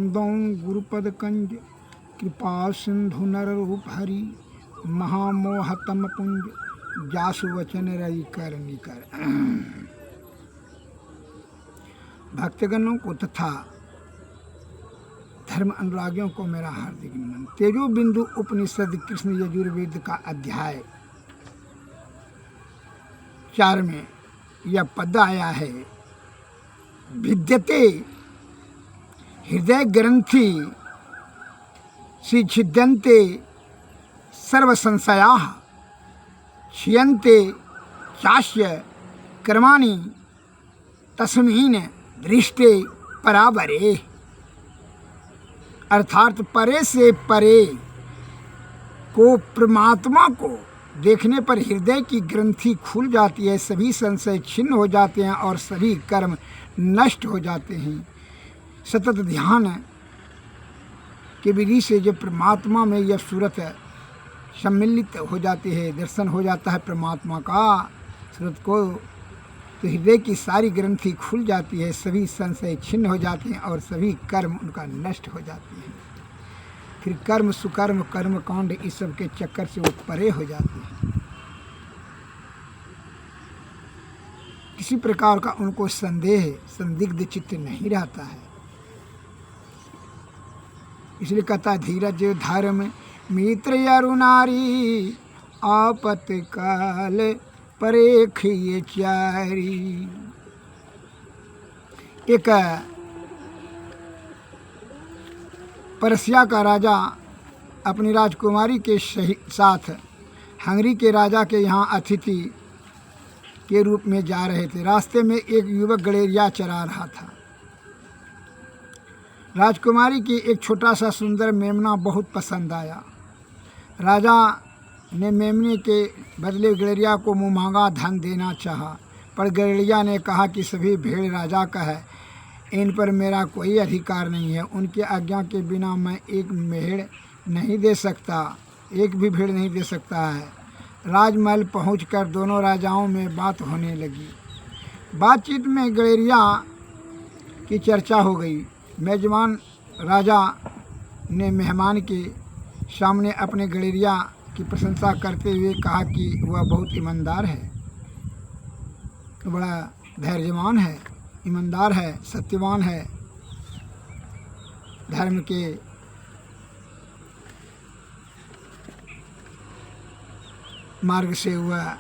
वंदौ गुरुपद कंज कृपा सिंधु नर रूप हरि महामोहतम पुंज जासु वचन रवि कर निकर। भक्तगणों को तथा धर्म अनुरागियों को मेरा हार्दिक नमन। तेजो बिंदु उपनिषद कृष्ण यजुर्वेद का अध्याय 4 में यह पद आया है, भिद्यते हृदय ग्रंथि छिद्यन्ते सर्व संशयाः क्षीयन्ते चास्य कर्माणि तस्मिन् दृष्टे परावरे। अर्थात परे से परे को परमात्मा को देखने पर हृदय की ग्रंथि खुल जाती है, सभी संशय छिन्न हो जाते हैं और सभी कर्म नष्ट हो जाते हैं। सतत ध्यान की विधि से जब परमात्मा में यह सूरत सम्मिलित हो जाती है, दर्शन हो जाता है परमात्मा का सूरत को, तो हृदय की सारी ग्रंथि खुल जाती है, सभी संशय छिन्न हो जाते हैं और सभी कर्म उनका नष्ट हो जाते हैं। फिर कर्म सुकर्म कर्म कांड इस सब के चक्कर से वो परे हो जाते हैं। किसी प्रकार का उनको संदेह संदिग्ध चित्त नहीं रहता है। इसलिए कहता धीरज धर्म मित्र अरुणारी आपत्ति काल परेखिए चारी। एक पर्सिया का राजा अपनी राजकुमारी के साथ हंगरी के राजा के यहाँ अतिथि के रूप में जा रहे थे। रास्ते में एक युवक गड़ेरिया चरा रहा था। राजकुमारी की एक छोटा सा सुंदर मेमना बहुत पसंद आया। राजा ने मेमने के बदले गड़ेरिया को मुँहमांगा धन देना चाहा, पर गड़ेरिया ने कहा कि सभी भेड़ राजा का है, इन पर मेरा कोई अधिकार नहीं है। उनकी आज्ञा के बिना मैं एक भेड़ नहीं दे सकता, एक भी भेड़ नहीं दे सकता है। राजमहल पहुंचकर दोनों राजाओं में बात होने लगी। बातचीत में गड़ेरिया की चर्चा हो गई। मेजबान राजा ने मेहमान के सामने अपने गड़ेरिया की प्रशंसा करते हुए कहा कि वह बहुत ईमानदार है, बड़ा धैर्यवान है, ईमानदार है, सत्यवान है, धर्म के मार्ग से वह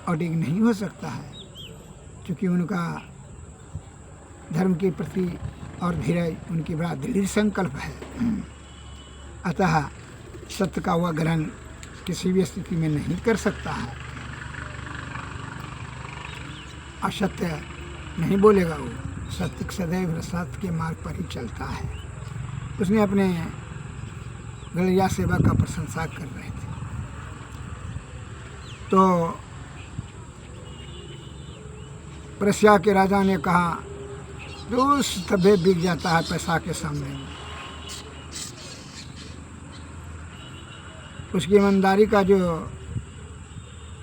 अडिग नहीं हो सकता है, क्योंकि उनका धर्म के प्रति और धीरज उनकी बड़ा दृढ़ संकल्प है। अतः सत्य का वह ग्रहण किसी भी स्थिति में नहीं कर सकता है, असत्य नहीं बोलेगा। वो सत्य सदैव सत्य के मार्ग पर ही चलता है। उसने अपने गड़ेरिया सेवा का प्रशंसा कर रहे थे, तो पर्सिया के राजा ने कहा, जो तबे बिक जाता है पैसा के सामने। उसकी ईमानदारी का जो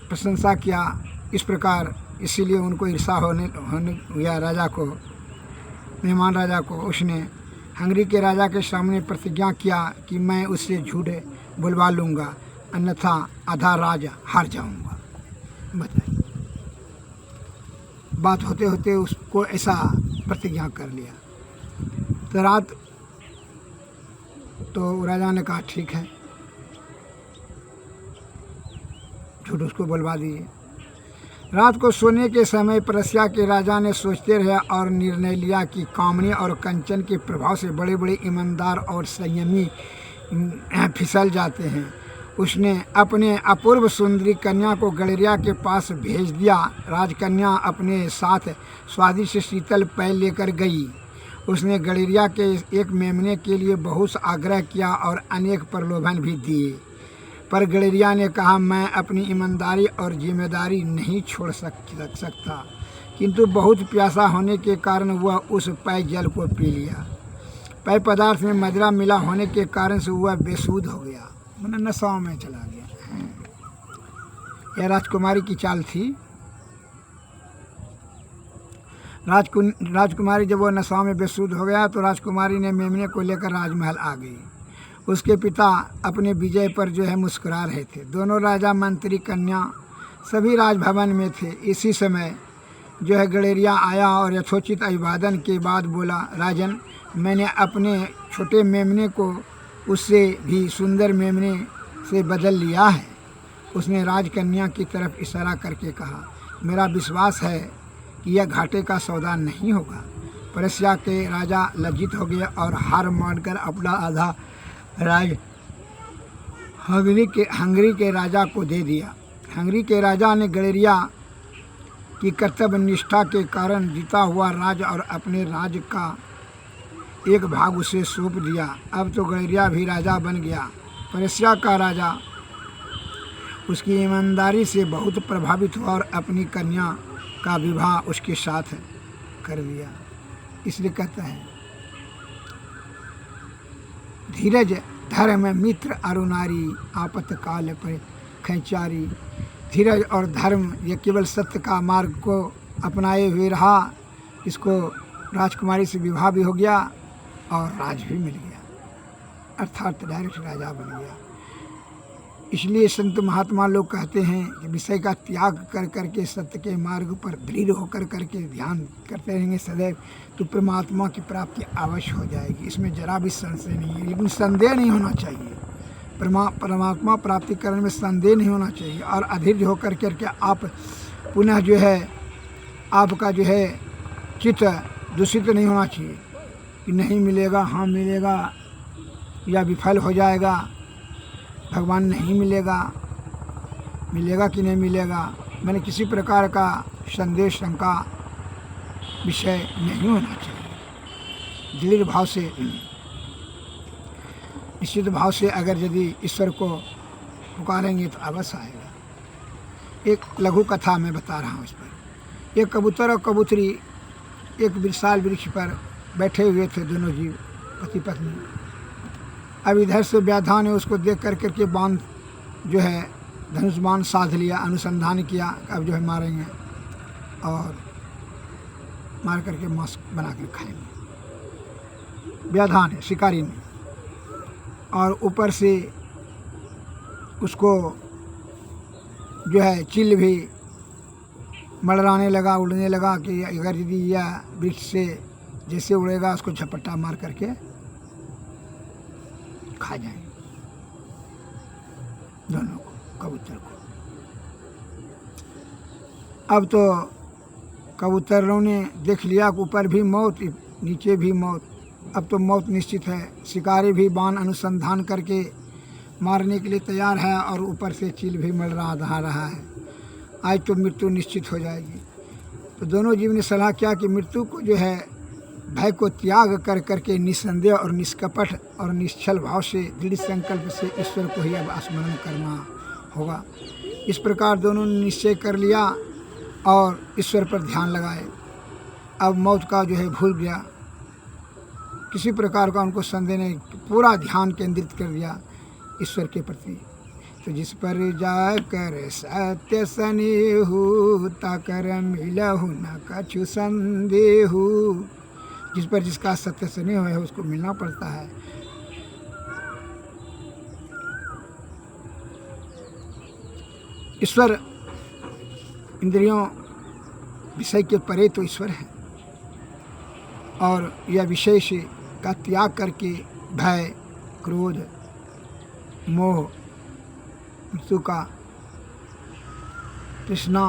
प्रशंसा किया इस प्रकार, इसीलिए उनको ईर्षा होने हुआ राजा को, मेहमान राजा को। उसने हंगरी के राजा के सामने प्रतिज्ञा किया कि मैं उससे झूठ बुलवा लूँगा, अन्यथा आधा राज हार जाऊँगा। बताइए, बात होते होते उसको ऐसा प्रतिज्ञा कर लिया। तो रात तो राजा ने कहा ठीक है, झूठ उसको बुलवा दिए। रात को सोने के समय पर्सिया के राजा ने सोचते रहे और निर्णय लिया कि कामनी और कंचन के प्रभाव से बड़े बड़े ईमानदार और संयमी फिसल जाते हैं। उसने अपने अपूर्व सुंदरी कन्या को गड़ेरिया के पास भेज दिया। राजकन्या अपने साथ स्वादिष्ट शीतल पेय लेकर गई। उसने गड़ेरिया के एक मेमने के लिए बहुत आग्रह किया और अनेक प्रलोभन भी दिए, पर गड़ेरिया ने कहा, मैं अपनी ईमानदारी और जिम्मेदारी नहीं छोड़ सकता। किंतु बहुत प्यासा होने के कारण वह उस पेय जल को पी लिया। पेय पदार्थ में मदिरा मिला होने के कारण से वह बेसुध हो गया, मैंने नशा में चला गया। यह राजकुमारी की चाल थी। राजकुमारी जब वो नशा में बेसुध हो गया तो राजकुमारी ने मेमने को लेकर राजमहल आ गई। उसके पिता अपने विजय पर जो है मुस्कुरा रहे थे। दोनों राजा, मंत्री, कन्या सभी राजभवन में थे। इसी समय जो है गडेरिया आया और यथोचित अभिवादन के बाद बोला, राजन, मैंने अपने छोटे मेमने को उससे भी सुंदर मेमने से बदल लिया है। उसने राजकन्या की तरफ इशारा करके कहा, मेरा विश्वास है कि यह घाटे का सौदा नहीं होगा। पर्शिया के राजा लज्जित हो गए और हार मानकर अपना आधा राज हंगरी के राजा को दे दिया। हंगरी के राजा ने गडेरिया की कर्तव्य निष्ठा के कारण जीता हुआ राज और अपने राज का एक भाग उसे सौंप दिया। अब तो गडेरिया भी राजा बन गया। पर्शिया का राजा उसकी ईमानदारी से बहुत प्रभावित हुआ और अपनी कन्या का विवाह उसके साथ कर दिया। इसलिए कहता है, धीरज धर्म मित्र अरुणारी, आपातकाल पर खैचारी। धीरज और धर्म ये केवल सत्य का मार्ग को अपनाए हुए रहा। इसको राजकुमारी से विवाह भी हो गया और राज भी मिल गया, अर्थात डायरेक्ट राजा बन गया। इसलिए संत महात्मा लोग कहते हैं कि विषय का त्याग कर करके सत्य के मार्ग पर दृढ़ होकर करके ध्यान करते रहेंगे सदैव, तो परमात्मा की प्राप्ति अवश्य हो जाएगी। इसमें जरा भी संशय नहीं है, लेकिन संदेह नहीं होना चाहिए। परमात्मा प्राप्ति करने में संदेह नहीं होना चाहिए। और अधीर होकर करके आप पुनः जो है आपका जो है चित्त दूषित नहीं होना चाहिए कि नहीं मिलेगा, हाँ मिलेगा, या विफल हो जाएगा, भगवान नहीं मिलेगा, मिलेगा कि नहीं मिलेगा। मैंने किसी प्रकार का संदेश शंका विषय नहीं होना चाहिए। दृढ़ भाव से, निश्चित भाव से अगर यदि ईश्वर को पुकारेंगे तो अवश्य आएगा। एक लघु कथा मैं बता रहा हूँ इस पर। एक कबूतर और कबूतरी एक विशाल वृक्ष पर बैठे हुए थे, दोनों जीव पति पत्नी। अब इधर से व्याधा ने उसको देख कर करके बाण जो है धनुष बाण साध लिया, अनुसंधान किया, अब जो है मारेंगे और मार करके मांस बना कर खाएंगे। व्याधा ने, शिकारी ने, और ऊपर से उसको जो है चिल भी मड़राने लगा, उड़ने लगा कि अगर यदि यह वृक्ष से जैसे उड़ेगा उसको झपट्टा मार करके खा जाएंगे दोनों को, कबूतर को। अब तो कबूतरों ने देख लिया कि ऊपर भी मौत, नीचे भी मौत। अब तो मौत निश्चित है। शिकारी भी बाण अनुसंधान करके मारने के लिए तैयार है और ऊपर से चील भी मड़रा रहा है। आज तो मृत्यु निश्चित हो जाएगी। तो दोनों जीव ने सलाह किया कि मृत्यु को जो है भय को त्याग कर करके निसंदेह और निष्कपट और निश्चल भाव से दृढ़ संकल्प से ईश्वर को ही अब स्मरण करना होगा। इस प्रकार दोनों ने निश्चय कर लिया और ईश्वर पर ध्यान लगाए। अब मौत का जो है भूल गया, किसी प्रकार का उनको संदेह नहीं, पूरा ध्यान केंद्रित कर दिया ईश्वर के प्रति। तो जिस पर जाकर सत्य सनेहु ताकर मिलहु न कछु संदेहु। जिस पर जिसका सत्य स्नेह है उसको मिलना पड़ता है। ईश्वर इंद्रियों विषय के परे तो ईश्वर है, और यह विषय से का त्याग करके भय, क्रोध, मोह, मृत्यु का तृष्णा,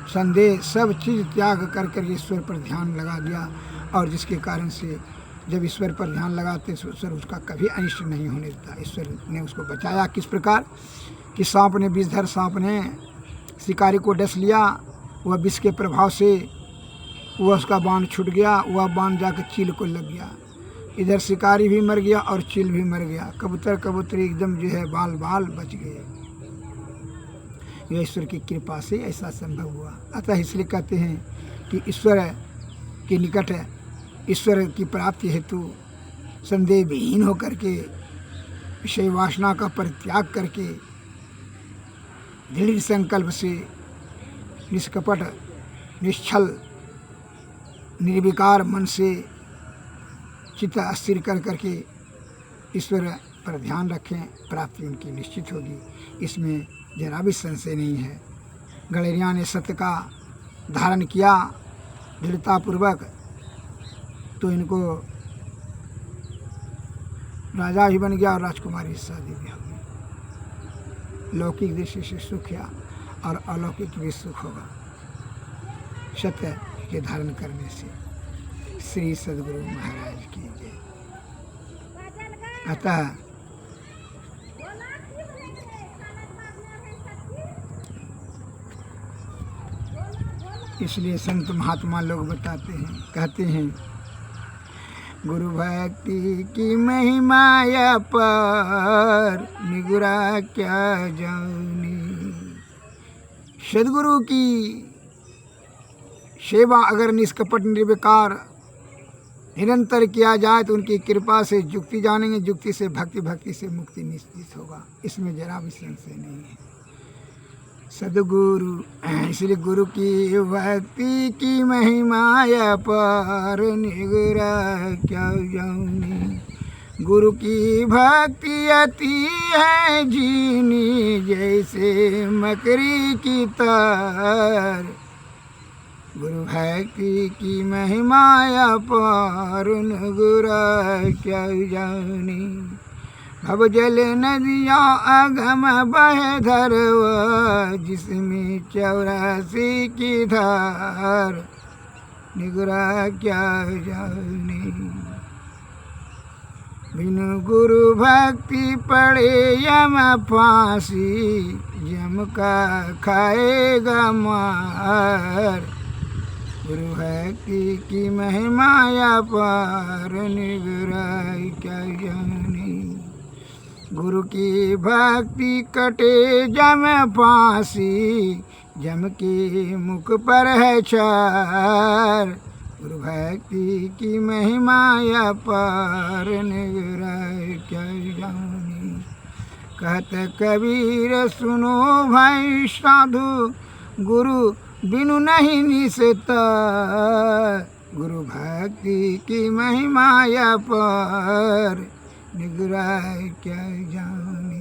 संदेह, सब चीज़ त्याग कर कर ईश्वर पर ध्यान लगा दिया। और जिसके कारण से जब ईश्वर पर ध्यान लगाते तो ईश्वर उसका कभी अनिष्ट नहीं होने देता। ईश्वर ने उसको बचाया। किस प्रकार कि सांप ने, विषधर सांप ने शिकारी को डस लिया, वह विष के प्रभाव से वह उसका बाण छूट गया, वह बाण जाकर चील को लग गया। इधर शिकारी भी मर गया और चील भी मर गया। कबूतर कबूतरी एकदम जो है बाल बाल बच गए। यह ईश्वर की कृपा से ऐसा संभव हुआ। अतः इसलिए कहते हैं कि ईश्वर के निकट ईश्वर की प्राप्ति हेतु संदेह विहीन होकर के विषय वासना का परित्याग करके दृढ़ संकल्प से निष्कपट, निश्चल निर्विकार मन से चित्त स्थिर कर करके ईश्वर पर ध्यान रखें, प्राप्ति उनकी निश्चित होगी, इसमें जरा भी संशय नहीं है। गडरिया ने सत्य का धारण किया दृढ़तापूर्वक, तो इनको राजा भी बन गया और राजकुमारी शादी भी हो गई। लौकिक दृष्टि से सुख या और अलौकिक भी सुख होगा सत्य के धारण करने से। श्री सद्गुरु महाराज की जय। अतः इसलिए संत महात्मा लोग बताते हैं, कहते हैं, गुरु भक्ति की महिमा पर निगुरा क्या जानी। सद्गुरु की सेवा अगर निष्कपट निर्विकार निरंतर किया जाए तो उनकी कृपा से जुक्ति जानेंगे, जुक्ति से भक्ति, भक्ति से मुक्ति निश्चित होगा, इसमें जरा भी संशय नहीं है। सद्गुरु इसलिए गुरु की भक्ति की महिमा पर निगरा क्या जानी। गुरु की भक्ति अति है जीनी जैसे मकरी की तार। गुरु भक्ति की महिमा पर निगरा क्या जानी। भव जल नदिया अगम बह धरवा जिसमें 84 की धार। निगरा क्या जाने। बिनु गुरु भक्ति पड़े यम फांसी यम का खाएगा मार। गुरु भक्ति की महिमा पर निगरा क्या जाने। गुरु की भक्ति कटे जम फांसी जम के मुख पर है चार। गुरु भक्ति की महिमा पर निगरा क्या जानी। कहते कबीर सुनो भाई साधु गुरु बिनु नहीं निसता। गुरु भक्ति की महिमा पर निगरा क्या जानी।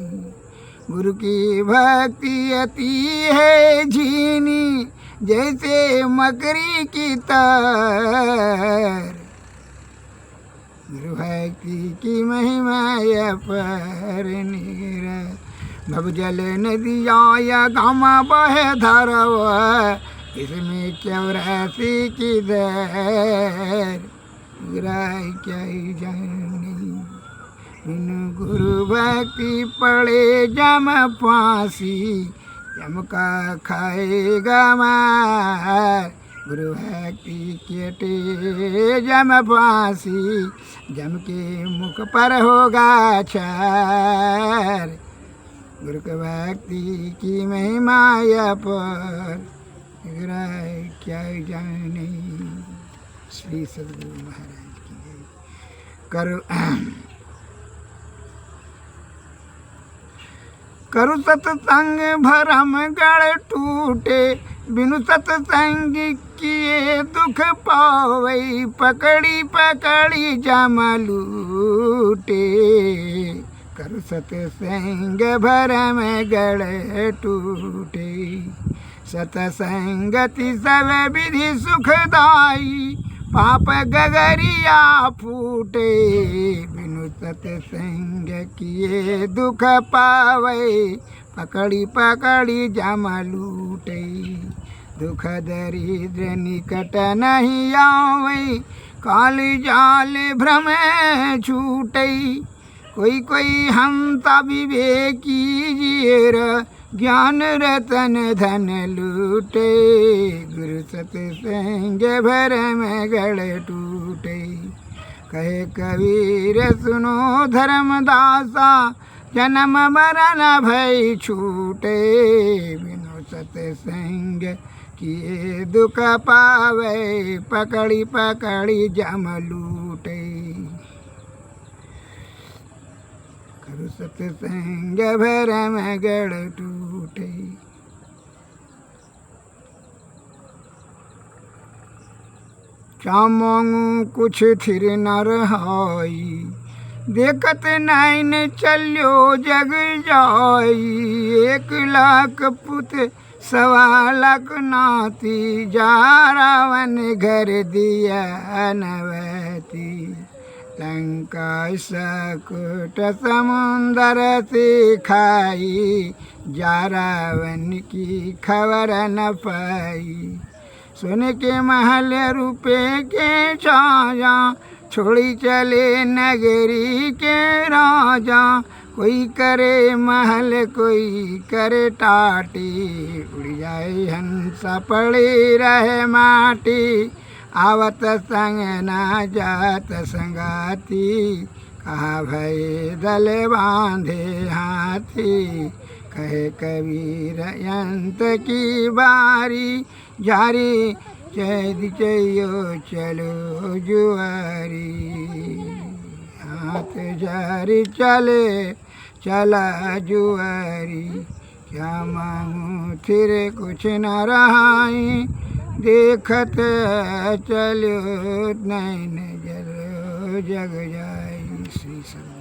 गुरु की भक्ति अति है झीनी जैसे मकरी की तार। गुरु भक्ति की महिमा पर निगरा। भव जल नदिया या गामा बह धरवा इसमें 84 की धार। निगरा क्या जानी। बिनु गुरु भक्ति पड़े जम फांसी जम का खाएगा मार। गुरु भक्ति केटे जम फांसी जम के मुख पर होगा छार। गुरु के भक्ति की महिमा पर निगरा क्या जाने। श्री सद्गुरु महाराज की जय। करु सत्संग भरम गढ़ टूटे बिनु सत्संग किए दुख पावई। पकड़ी पकड़ी जम लूटे करु सत्संग भरम गढ़ टूटे। सत्संगति सब विधि सुखदाई पाप गगरिया फूटे। बिनु सत्संग किए दुख पावे पकड़ी पकड़ी जम लूटे। दुख दरिद्र निकट नहीं आवे काल जाल भ्रम छूटे। कोई कोई हंता विवेकी जीर ज्ञान रतन धन लूटे। गुरु सत्संग भरम गढ़ टूटे। कहे कबीर सुनो धर्मदासा जन्म मरण भय छूटे। बिनु सत्संग किए दुख पावे पकड़ी पकड़ी जम लूटे। करु सत्संग भरम गढ़ टूटे। क्या मांगू कुछ थिर न रहाई, देखत नैन चल्यो जग जाई। 1 लाख पुत 1.25 लाख नाती, जा रावण घर दिया नवती। लंका सकुट समुंदर से खाई, जा रावण की खबर न पाई। सोने के महल रुपए के छाया, छोड़ी चले नगरी के राजा। कोई करे महल कोई करे टाटी, उड़ जाए हंस पड़ी रहे माटी। आवत संग ना जात संगाती, कहा भई दल बांधे हाथी। कहे कबीर अंत की बारी, जारी चैद चयो चलो जुआरी। हाथ जारी चले चला जुआरी, क्या मांगू फिर कुछ न रहाई। देखत चलो नैन जलो जग जाई। श्री सद्गुरु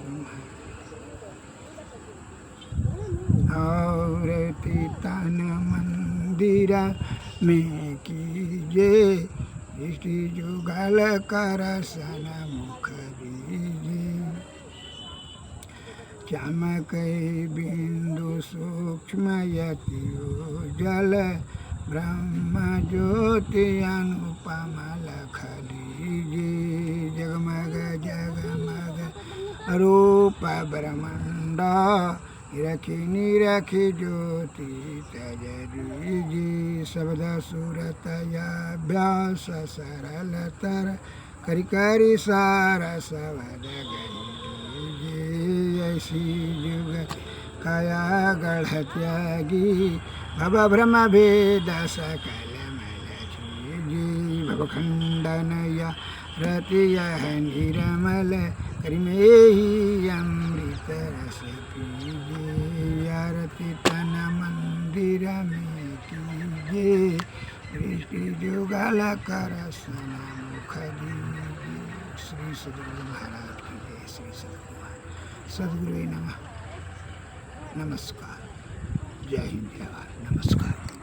और तीतन मंदिर में कीजे, दृष्टि जुगल कर सन मुख दीजे। चमक बिंदु सूक्ष्म यतियो जल, ब्रह्म ज्योति अनुपम लख लीजे। जगमग जगमग रूप ब्रह्मांड, निरखी निरखी ज्योति तज दीजे। शब्द सूरत अभ्यास सरलतर, करि करि सार शब्द गईजे। ऐसी जुग काया गढ़ त्यागी, भव भ्रम भेद सकल मल छीजी। भव खंडन या रति यह निरमल, करिमेहि अमृत रस पीजे। आरती तन मंदिर में कीजे, दृष्टि जुगल कर सन मुख दीजे। श्री सद्गुरु महाराज की जय। श्री सद्गुरु नमः। नमस्कार। जय हिंद जय भारत। नमस्कार।